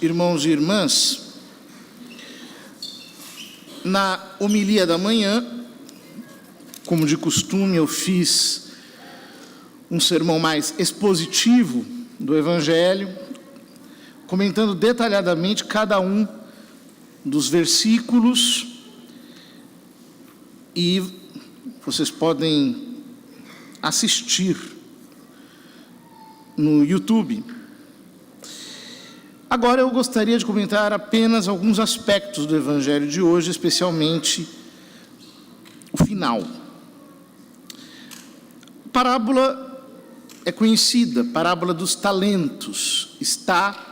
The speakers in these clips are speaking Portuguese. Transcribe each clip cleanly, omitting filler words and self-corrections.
irmãos e irmãs, na homilia da manhã, como de costume, eu fiz um sermão mais expositivo do Evangelho, comentando detalhadamente cada um dos versículos, e vocês podem assistir no YouTube. Agora eu gostaria de comentar apenas alguns aspectos do Evangelho de hoje, especialmente o final. A parábola é conhecida, parábola dos talentos, está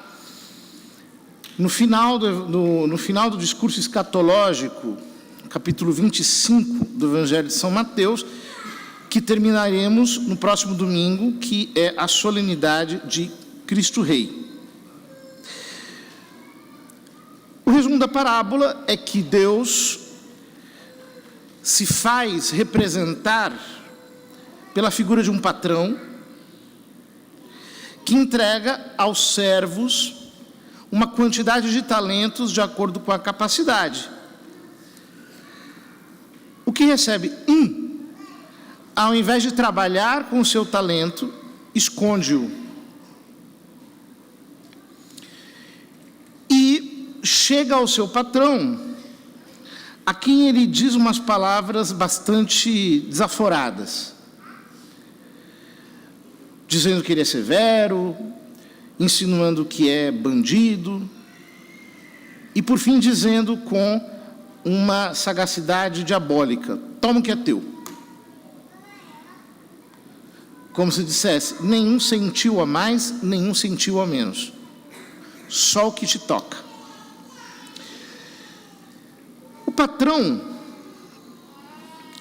no final do discurso escatológico, capítulo 25 do Evangelho de São Mateus, que terminaremos no próximo domingo, que é a solenidade de Cristo Rei. O resumo da parábola é que Deus se faz representar pela figura de um patrão que entrega aos servos uma quantidade de talentos de acordo com a capacidade. O que recebe ao invés de trabalhar com o seu talento, esconde-o. E chega ao seu patrão, a quem ele diz umas palavras bastante desaforadas, dizendo que ele é severo, insinuando que é bandido, e por fim dizendo com uma sagacidade diabólica: toma o que é teu. Como se dissesse, nenhum sentiu a mais, nenhum sentiu a menos, só o que te toca. O patrão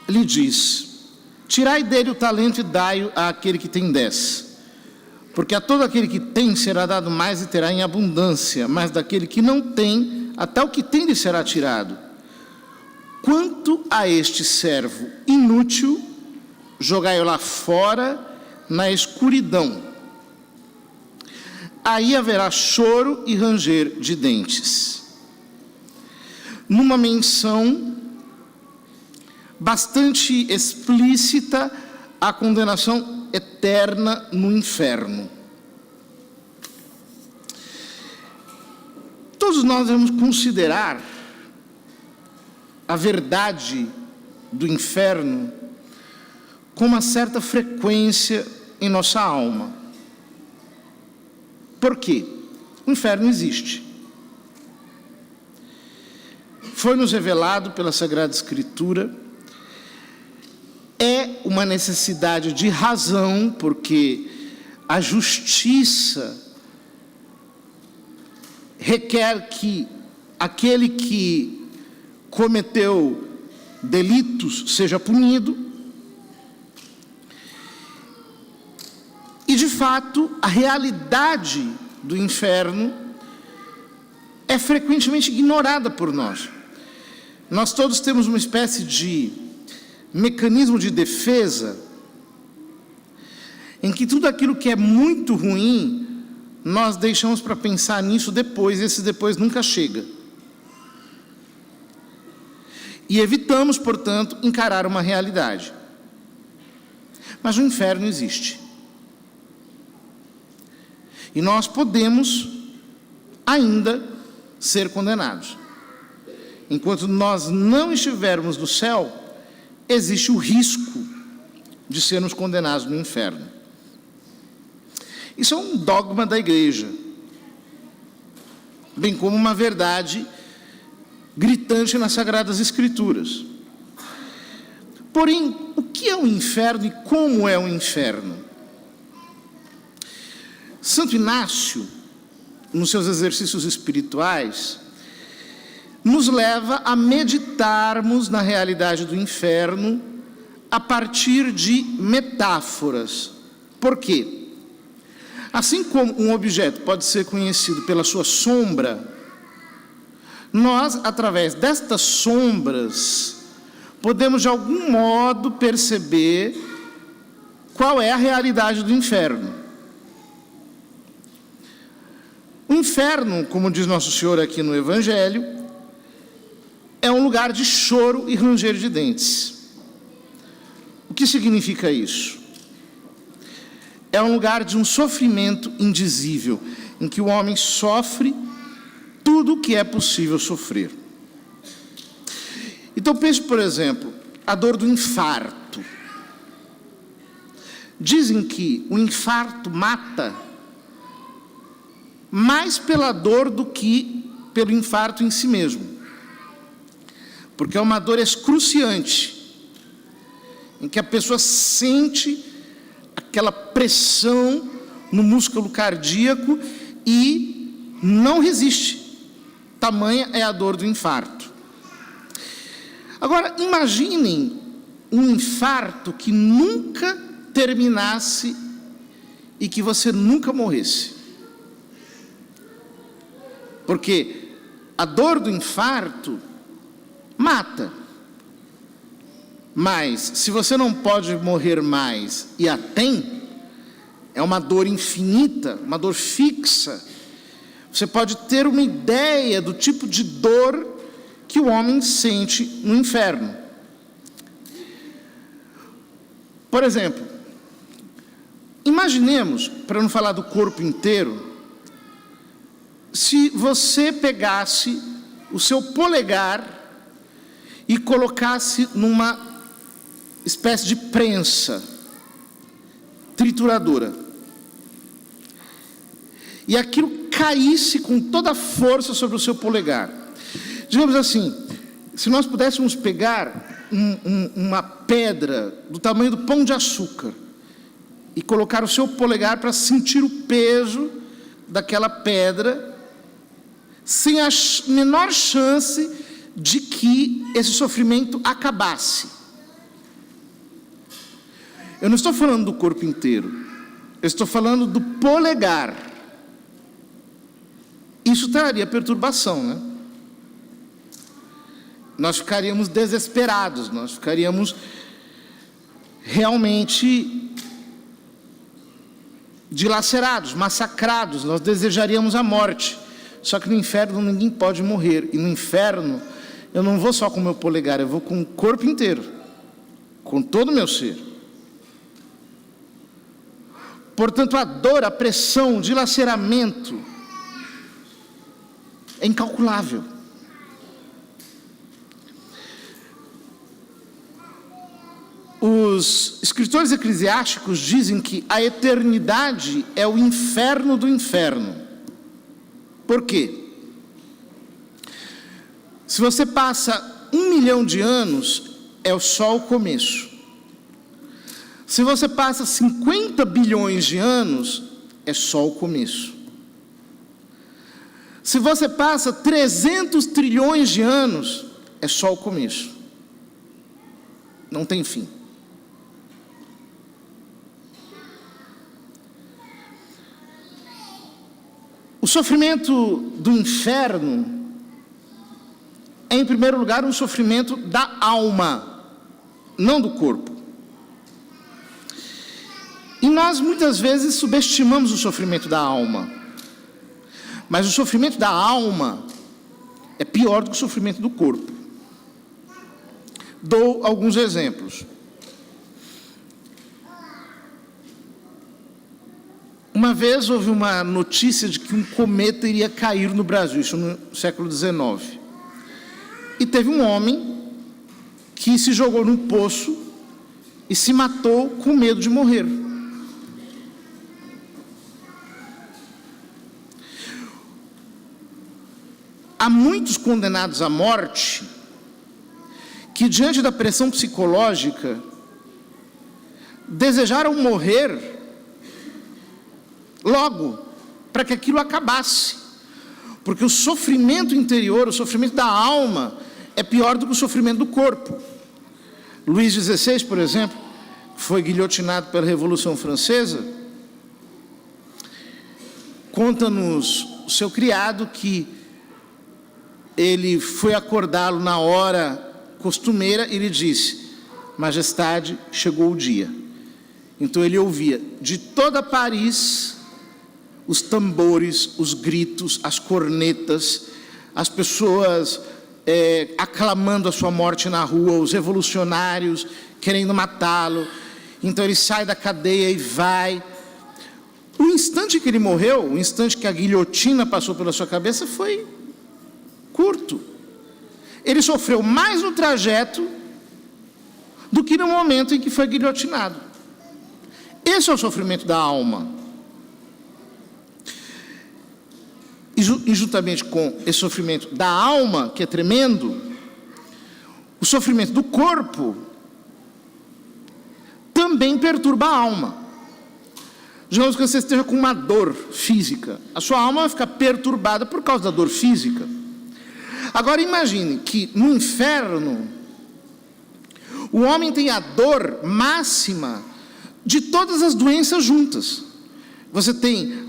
lhe diz: tirai dele o talento e dai-o àquele que tem 10. Porque a todo aquele que tem será dado mais e terá em abundância, mas daquele que não tem, até o que tem lhe será tirado. Quanto a este servo inútil, jogai-o lá fora na escuridão. Aí haverá choro e ranger de dentes. Numa menção bastante explícita à condenação eterna no inferno. Todos nós devemos considerar a verdade do inferno com uma certa frequência em nossa alma. Por quê? O inferno existe. Foi-nos revelado pela Sagrada Escritura, é uma necessidade de razão, porque a justiça requer que aquele que cometeu delitos seja punido. E, de fato, a realidade do inferno é frequentemente ignorada por nós. Nós todos temos uma espécie de mecanismo de defesa, em que tudo aquilo que é muito ruim, nós deixamos para pensar nisso depois, e esse depois nunca chega. E evitamos, portanto, encarar uma realidade. Mas o inferno existe. E nós podemos ainda ser condenados. Enquanto nós não estivermos no céu, existe o risco de sermos condenados no inferno. Isso é um dogma da igreja, bem como uma verdade gritante nas Sagradas Escrituras. Porém, o que é o inferno e como é o inferno? Santo Inácio, nos seus exercícios espirituais, nos leva a meditarmos na realidade do inferno a partir de metáforas. Por quê? Assim como um objeto pode ser conhecido pela sua sombra, nós, através destas sombras, podemos de algum modo perceber qual é a realidade do inferno. O O inferno, como diz Nosso Senhor aqui no Evangelho, é um lugar de choro e ranger de dentes. O que significa isso? É um lugar de um sofrimento indizível, em que o homem sofre tudo o que é possível sofrer. Então pense, por exemplo, a dor do infarto. Dizem que o infarto mata mais pela dor do que pelo infarto em si mesmo. Porque é uma dor excruciante, em que a pessoa sente aquela pressão no músculo cardíaco e não resiste. Tamanha é a dor do infarto. Agora, imaginem um infarto que nunca terminasse e que você nunca morresse. Porque a dor do infarto mata. Mas, se você não pode morrer mais e a tem, é uma dor infinita, uma dor fixa. Você pode ter uma ideia do tipo de dor que o homem sente no inferno. Por exemplo, imaginemos, para não falar do corpo inteiro, se você pegasse o seu polegar e colocasse numa espécie de prensa trituradora, e aquilo caísse com toda a força sobre o seu polegar. Digamos assim, se nós pudéssemos pegar uma pedra do tamanho do pão de açúcar e colocar o seu polegar para sentir o peso daquela pedra, sem a menor chance de que esse sofrimento acabasse. Eu não estou falando do corpo inteiro, eu estou falando do polegar. Isso traria perturbação, né? Nós ficaríamos desesperados, nós ficaríamos realmente dilacerados, massacrados, nós desejaríamos a morte. Só que no inferno ninguém pode morrer, e no inferno eu não vou só com o meu polegar, eu vou com o corpo inteiro, com todo o meu ser. Portanto, a dor, a pressão, o dilaceramento é incalculável. Os escritores eclesiásticos dizem que a eternidade é o inferno do inferno. Por quê? Se você passa 1 milhão de anos, é só o começo. Se você passa 50 bilhões de anos, é só o começo. Se você passa 300 trilhões de anos, é só o começo. Não tem fim. O sofrimento do inferno é, em primeiro lugar, um sofrimento da alma, não do corpo. E nós, muitas vezes, subestimamos o sofrimento da alma. Mas o sofrimento da alma é pior do que o sofrimento do corpo. Dou alguns exemplos. Uma vez houve uma notícia de que um cometa iria cair no Brasil, isso no século XIX. E teve um homem que se jogou num poço e se matou com medo de morrer. Há muitos condenados à morte que, diante da pressão psicológica, desejaram morrer logo, para que aquilo acabasse. Porque o sofrimento interior, o sofrimento da alma, é pior do que o sofrimento do corpo. Luís XVI, por exemplo, foi guilhotinado pela Revolução Francesa, conta-nos o seu criado que ele foi acordá-lo na hora costumeira e lhe disse: Majestade, chegou o dia. Então ele ouvia de toda Paris os tambores, os gritos, as cornetas, as pessoas aclamando a sua morte na rua, os revolucionários querendo matá-lo. Então ele sai da cadeia e vai. O instante que ele morreu, o instante que a guilhotina passou pela sua cabeça foi curto. Ele sofreu mais no trajeto do que no momento em que foi guilhotinado. Esse é o sofrimento da alma. E juntamente com esse sofrimento da alma, que é tremendo, o sofrimento do corpo também perturba a alma. Digamos que você esteja com uma dor física, a sua alma vai ficar perturbada por causa da dor física. Agora imagine que no inferno, o homem tem a dor máxima de todas as doenças juntas. Você tem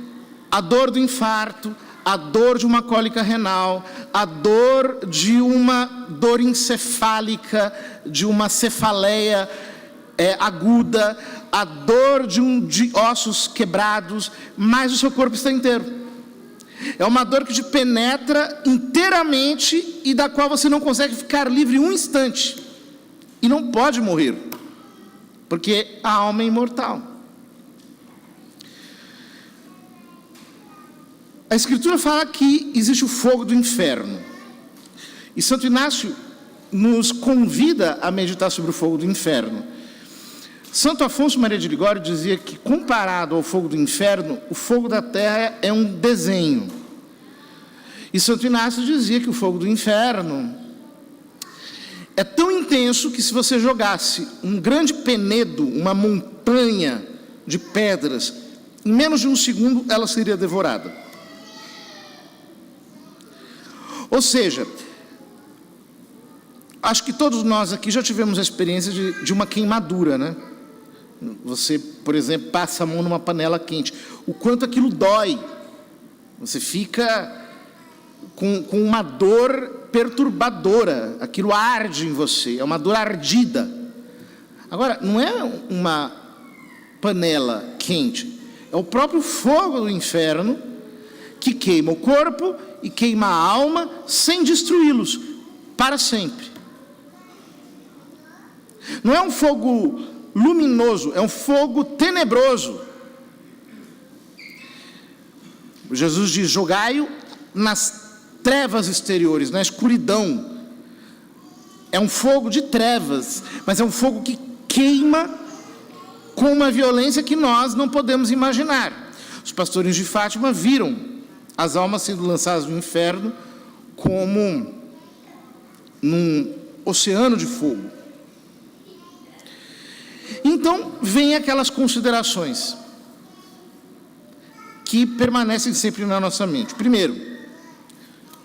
a dor do infarto, a dor de uma cólica renal, a dor de uma dor encefálica, de uma cefaleia aguda, a dor de ossos quebrados, mas o seu corpo está inteiro. É uma dor que te penetra inteiramente e da qual você não consegue ficar livre um instante. E não pode morrer, porque a alma é imortal. A Escritura fala que existe o fogo do inferno. E Santo Inácio nos convida a meditar sobre o fogo do inferno. Santo Afonso Maria de Ligório dizia que, comparado ao fogo do inferno, o fogo da terra é um desenho. E Santo Inácio dizia que o fogo do inferno é tão intenso que, se você jogasse um grande penedo, uma montanha de pedras, em menos de um segundo ela seria devorada. Ou seja, acho que todos nós aqui já tivemos a experiência de uma queimadura, né? Você, por exemplo, passa a mão numa panela quente, o quanto aquilo dói. Você fica com uma dor perturbadora, aquilo arde em você, é uma dor ardida. Agora, não é uma panela quente, é o próprio fogo do inferno que queima o corpo e queima a alma sem destruí-los para sempre. Não é um fogo luminoso, é um fogo tenebroso. Jesus diz: jogai-o nas trevas exteriores, na escuridão. É um fogo de trevas, mas é um fogo que queima com uma violência que nós não podemos imaginar. Os pastores de Fátima viram as almas sendo lançadas no inferno como num oceano de fogo. Então, vem aquelas considerações que permanecem sempre na nossa mente. Primeiro,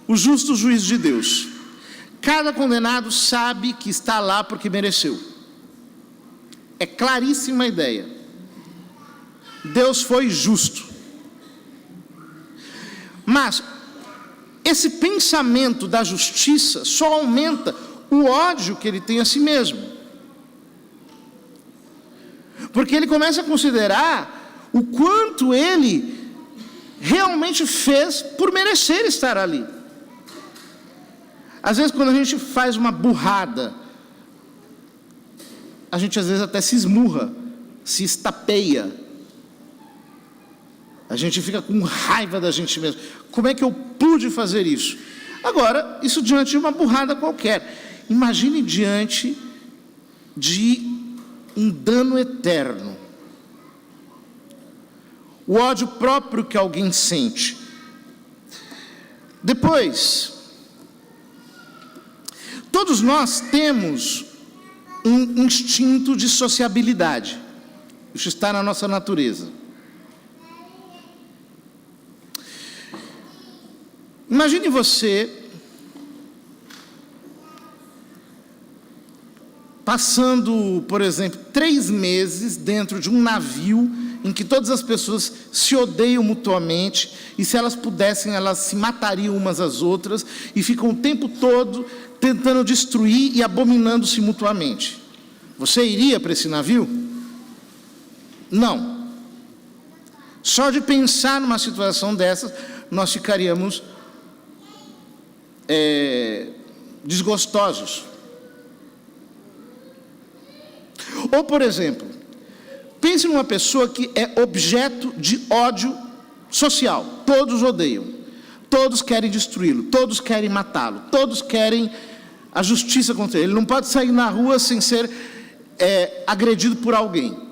o justo juízo de Deus. Cada condenado sabe que está lá porque mereceu. É claríssima a ideia. Deus foi justo. Mas esse pensamento da justiça só aumenta o ódio que ele tem a si mesmo. Porque ele começa a considerar o quanto ele realmente fez por merecer estar ali. Às vezes, quando a gente faz uma burrada, a gente às vezes até se esmurra, se estapeia. A gente fica com raiva da gente mesmo. Como é que eu pude fazer isso? Agora, isso diante de uma burrada qualquer. Imagine diante de um dano eterno. O ódio próprio que alguém sente. Depois, todos nós temos um instinto de sociabilidade. Isso está na nossa natureza. Imagine você passando, por exemplo, 3 meses dentro de um navio em que todas as pessoas se odeiam mutuamente, e se elas pudessem, elas se matariam umas às outras, e ficam o tempo todo tentando destruir e abominando-se mutuamente. Você iria para esse navio? Não. Só de pensar numa situação dessas, nós ficaríamos desgostosos. Ou, por exemplo, pense numa pessoa que é objeto de ódio social. Todos odeiam, todos querem destruí-lo, todos querem matá-lo, todos querem a justiça contra ele. Ele não pode sair na rua sem ser agredido por alguém.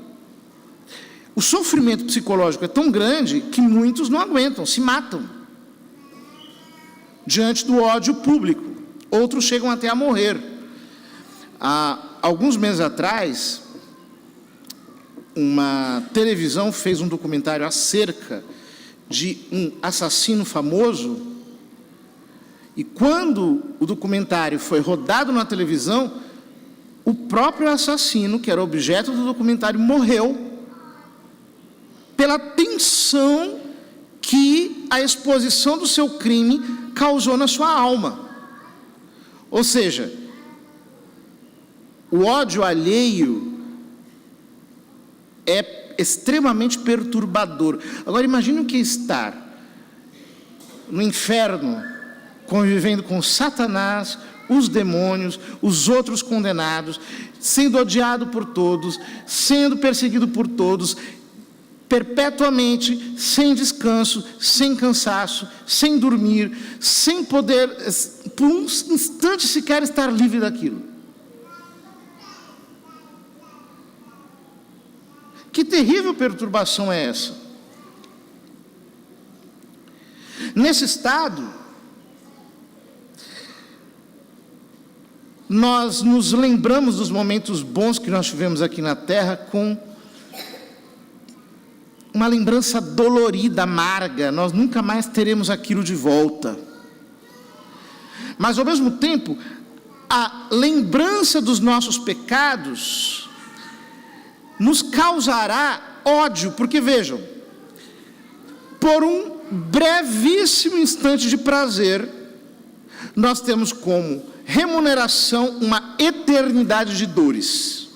O sofrimento psicológico é tão grande que muitos não aguentam, se matam diante do ódio público. Outros chegam até a morrer. Há alguns meses atrás, uma televisão fez um documentário acerca de um assassino famoso, e quando o documentário foi rodado na televisão, o próprio assassino, que era objeto do documentário, morreu pela tensão que a exposição do seu crime causou na sua alma. Ou seja, o ódio alheio é extremamente perturbador. Agora imagine o que é estar no inferno, convivendo com Satanás, os demônios, os outros condenados, sendo odiado por todos, sendo perseguido por todos, perpetuamente, sem descanso, sem cansaço, sem dormir, sem poder, por um instante sequer, estar livre daquilo. Que terrível perturbação é essa? Nesse estado, nós nos lembramos dos momentos bons que nós tivemos aqui na Terra com uma lembrança dolorida, amarga. Nós nunca mais teremos aquilo de volta. Mas, ao mesmo tempo, a lembrança dos nossos pecados nos causará ódio, porque vejam, por um brevíssimo instante de prazer, nós temos como remuneração uma eternidade de dores.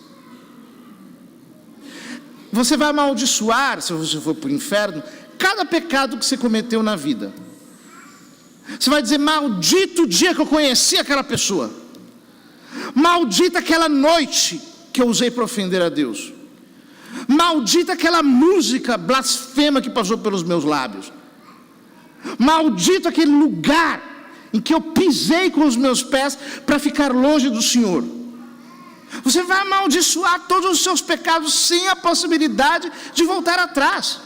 Você vai amaldiçoar, se você for para o inferno, cada pecado que você cometeu na vida. Você vai dizer: maldito o dia que eu conheci aquela pessoa, maldita aquela noite que eu usei para ofender a Deus, maldita aquela música blasfema que passou pelos meus lábios, maldito aquele lugar em que eu pisei com os meus pés para ficar longe do Senhor. Você vai amaldiçoar todos os seus pecados sem a possibilidade de voltar atrás.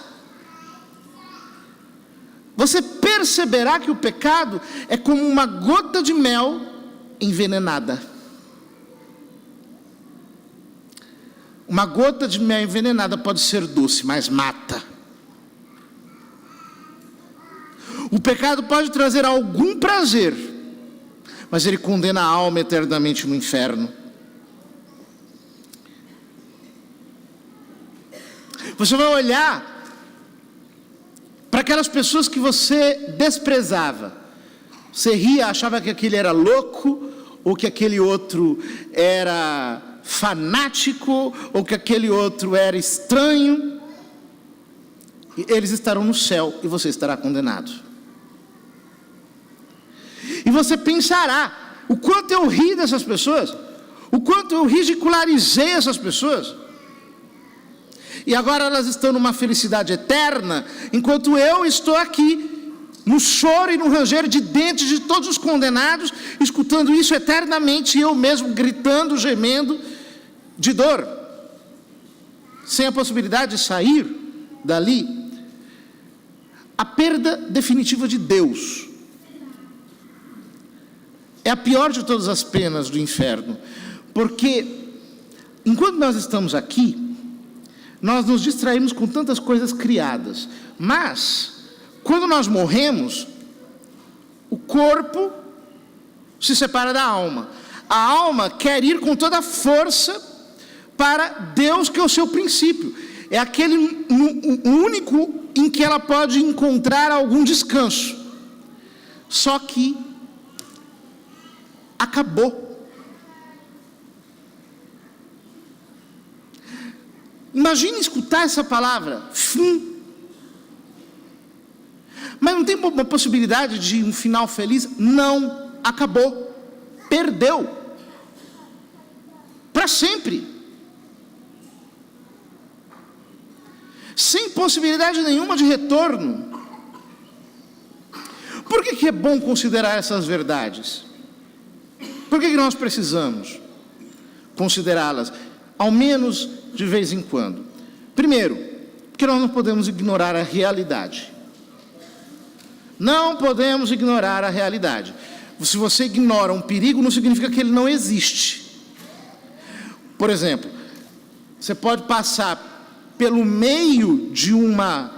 Você perceberá que o pecado é como uma gota de mel envenenada. Uma gota de mel envenenada pode ser doce, mas mata. O pecado pode trazer algum prazer, mas ele condena a alma eternamente no inferno. Você vai olhar para aquelas pessoas que você desprezava. Você ria, achava que aquele era louco, ou que aquele outro era fanático, ou que aquele outro era estranho. E eles estarão no céu e você estará condenado. E você pensará: o quanto eu ri dessas pessoas, o quanto eu ridicularizei essas pessoas, e agora elas estão numa felicidade eterna, enquanto eu estou aqui no choro e no ranger de dentes de todos os condenados, escutando isso eternamente, e eu mesmo gritando, gemendo de dor, sem a possibilidade de sair dali. A perda definitiva de Deus é a pior de todas as penas do inferno, porque enquanto nós estamos aqui, nós nos distraímos com tantas coisas criadas, mas quando nós morremos, o corpo se separa da alma. A alma quer ir com toda a força para Deus, que é o seu princípio. É aquele único em que ela pode encontrar algum descanso. Só que acabou. Imagine escutar essa palavra, fim. Mas não tem uma possibilidade de um final feliz? Não, acabou, perdeu, para sempre, sem possibilidade nenhuma de retorno. Por que é bom considerar essas verdades? Por que nós precisamos considerá-las, ao menos de vez em quando? Primeiro, porque nós não podemos ignorar a realidade. Não podemos ignorar a realidade. Se você ignora um perigo, não significa que ele não existe. Por exemplo, você pode passar pelo meio de uma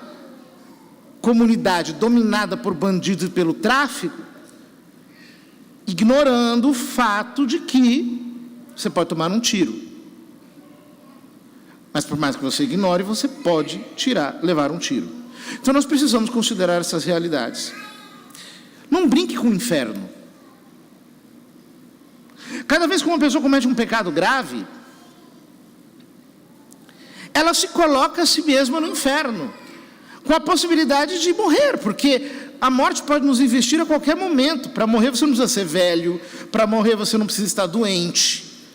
comunidade dominada por bandidos e pelo tráfico, ignorando o fato de que você pode tomar um tiro. Mas por mais que você ignore, você pode levar um tiro. Então nós precisamos considerar essas realidades. Não brinque com o inferno. Cada vez que uma pessoa comete um pecado grave, ela se coloca a si mesma no inferno, com a possibilidade de morrer, porque a morte pode nos investir a qualquer momento. Para morrer você não precisa ser velho, para morrer você não precisa estar doente.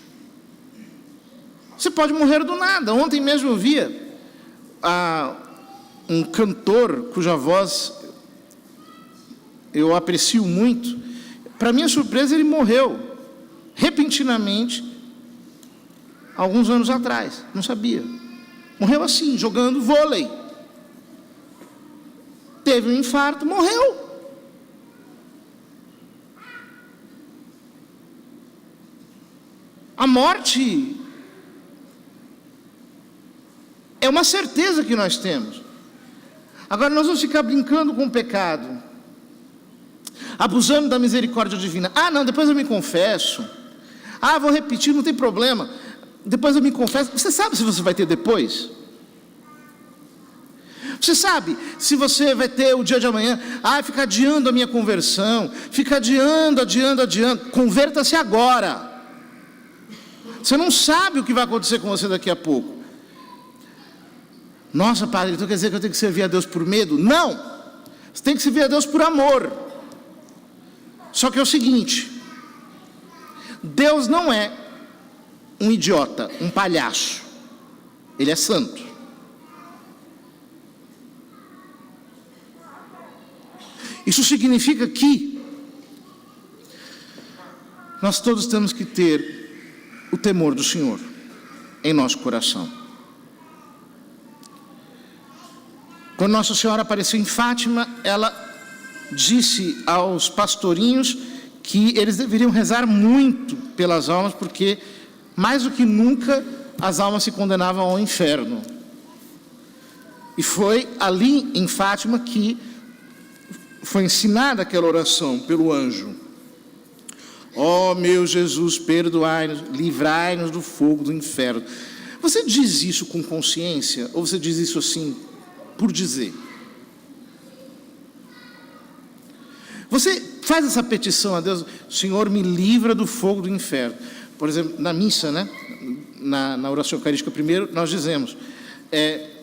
Você pode morrer do nada. Ontem mesmo eu via um cantor cuja voz eu aprecio muito. Para minha surpresa, ele morreu repentinamente alguns anos atrás. Não sabia. Morreu assim, jogando vôlei. Teve um infarto, morreu. A morte é uma certeza que nós temos. Agora nós vamos ficar brincando com o pecado, abusando da misericórdia divina. Não, depois eu me confesso. Vou repetir, não tem problema. Depois eu me confesso. Você sabe se você vai ter depois? Você sabe se você vai ter o dia de amanhã? Fica adiando a minha conversão, fica adiando. Converta-se agora. Você não sabe o que vai acontecer com você daqui a pouco. Nossa, padre, então quer dizer que eu tenho que servir a Deus por medo? Não, você tem que servir a Deus por amor. Só que é o seguinte: Deus não é um idiota, um palhaço. Ele é santo. Isso significa que nós todos temos que ter o temor do Senhor em nosso coração. Quando Nossa Senhora apareceu em Fátima, ela disse aos pastorinhos que eles deveriam rezar muito pelas almas, porque mais do que nunca as almas se condenavam ao inferno. E foi ali em Fátima que foi ensinada aquela oração pelo anjo: ó meu Jesus, perdoai-nos, livrai-nos do fogo do inferno. Você diz isso com consciência, ou você diz isso assim por dizer? Você faz essa petição a Deus: Senhor, me livra do fogo do inferno. Por exemplo, na missa, né? Na oração eucarística primeiro, nós dizemos: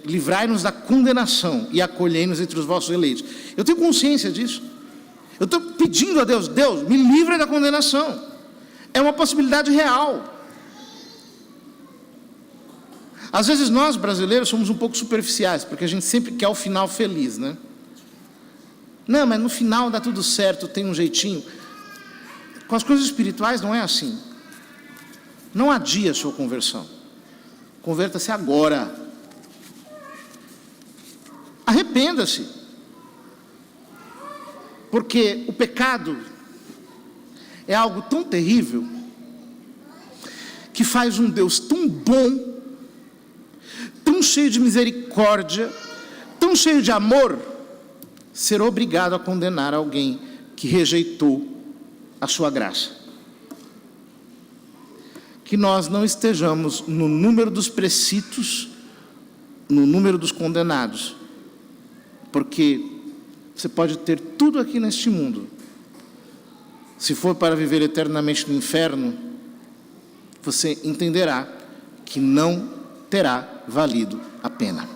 livrai-nos da condenação e acolhei-nos entre os vossos eleitos. Eu tenho consciência disso. Eu estou pedindo a Deus: Deus, me livra da condenação. É uma possibilidade real. Às vezes nós, brasileiros, somos um pouco superficiais, porque a gente sempre quer o final feliz, né? Não, mas no final dá tudo certo, tem um jeitinho. Com as coisas espirituais não é assim. Não adie a sua conversão. Converta-se agora. Arrependa-se. Porque o pecado é algo tão terrível que faz um Deus tão bom, tão cheio de misericórdia, tão cheio de amor, ser obrigado a condenar alguém que rejeitou a sua graça. Que nós não estejamos no número dos precitos, no número dos condenados, porque você pode ter tudo aqui neste mundo, se for para viver eternamente no inferno, você entenderá que não terá valido a pena.